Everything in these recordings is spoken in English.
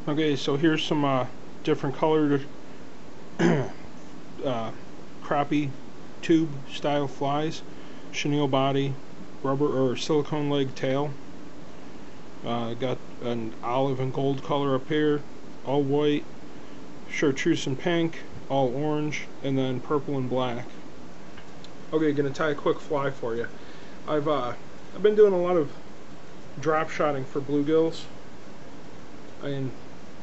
Okay, so here's some different colored crappie tube style flies. Chenille body, rubber or silicone leg tail. Got an olive and gold color up here, all white, chartreuse and pink, all orange, and then purple and black. Okay, gonna tie a quick fly for you. I've been doing a lot of drop shotting for bluegills, and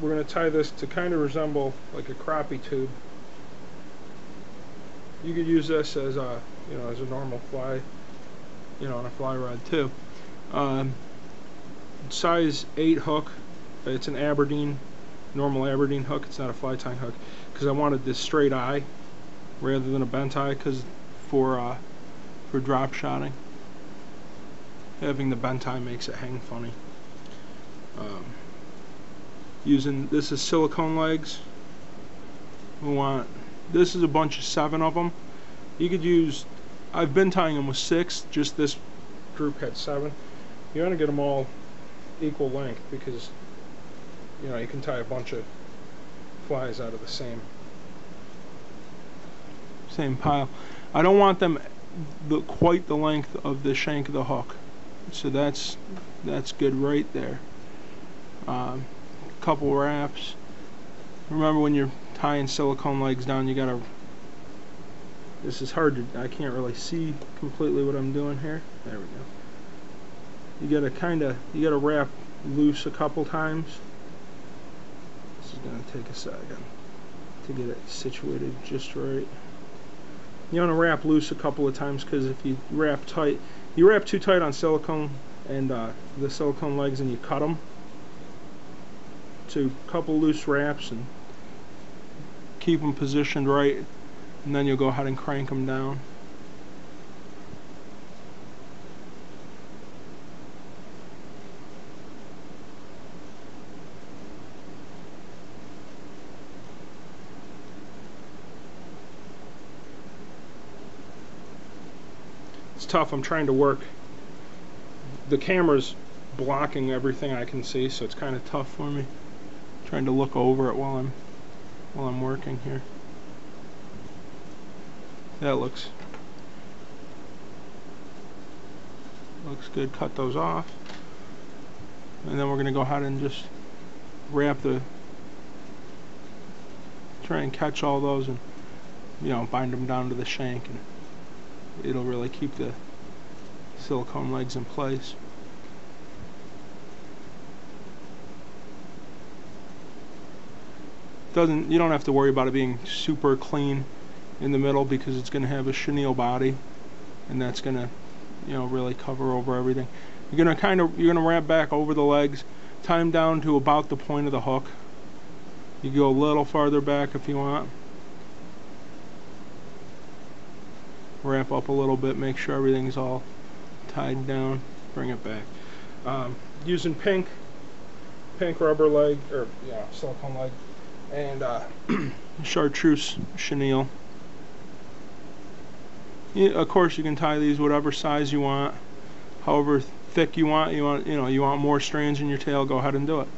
we're gonna tie this to kind of resemble like a crappie tube. You could use this as a as a normal fly, on a fly rod too. Size 8 hook. It's an Aberdeen, normal Aberdeen hook. It's not a fly tying hook because I wanted this straight eye rather than a bent eye, because for drop shotting, having the bent eye makes it hang funny. This is silicone legs. This is a bunch of 7 of them. You could use, I've been tying them with 6, just this group had 7. You want to get them all equal length because you can tie a bunch of flies out of the same pile. I don't want them quite the length of the shank of the hook, so that's good right there. Couple wraps. Remember, when you're tying silicone legs down, you gotta, this is hard to, I can't really see completely what I'm doing here. There we go. You gotta wrap loose a couple times. This is gonna take a second to get it situated just right. You want to wrap loose a couple of times, because if you wrap tight, you wrap too tight on silicone and the silicone legs, and you cut them. So a couple loose wraps and keep them positioned right, and then you'll go ahead and crank them down. It's tough. I'm trying to work. The camera's blocking everything I can see, so it's kind of tough for me. Trying to look over it while I'm working here. That looks good. Cut those off, and then we're going to go ahead and just try and catch all those, and bind them down to the shank, and it'll really keep the silicone legs in place. You don't have to worry about it being super clean in the middle, because it's going to have a chenille body, and that's going to really cover over everything. You're going to wrap back over the legs, tie them down to about the point of the hook. You go a little farther back if you want. Wrap up a little bit, make sure everything's all tied down, bring it back. Using pink rubber leg, or silicone leg, and chartreuse chenille. Of course, you can tie these whatever size you want, however thick you want. You want more strands in your tail, go ahead and do it.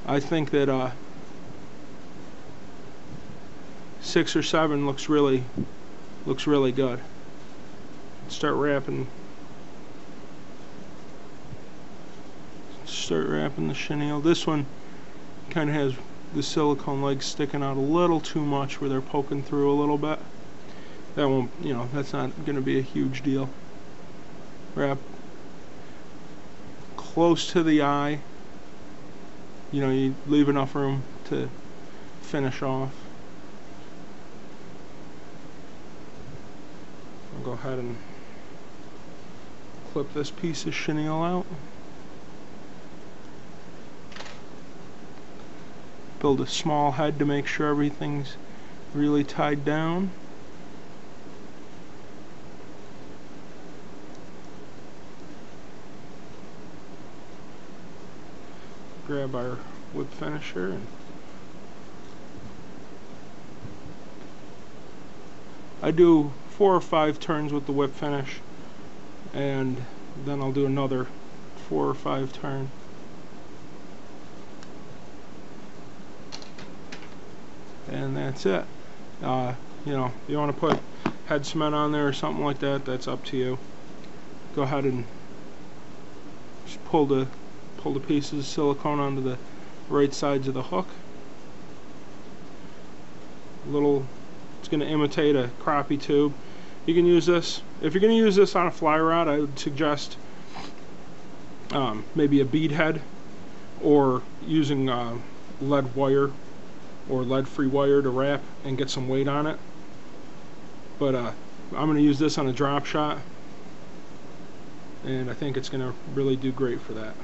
I think that 6 or 7 looks really good. Start wrapping the chenille. This one kind of has the silicone legs sticking out a little too much, where they're poking through a little bit. That won't, that's not going to be a huge deal. Wrap close to the eye. You leave enough room to finish off. I'll go ahead and clip this piece of chenille out. Build a small head to make sure everything's really tied down. Grab our whip finisher, and I do 4 or 5 turns with the whip finish, and then I'll do another 4 or 5 turns. and that's it. You know, you want to put head cement on there or something like that, that's up to you. Go ahead and just pull the pieces of silicone onto the right sides of the hook. It's going to imitate a crappie tube. You can use this, if you're going to use this on a fly rod, I would suggest maybe a bead head, or using lead wire or lead-free wire to wrap and get some weight on it. But I'm going to use this on a drop shot, and I think it's going to really do great for that.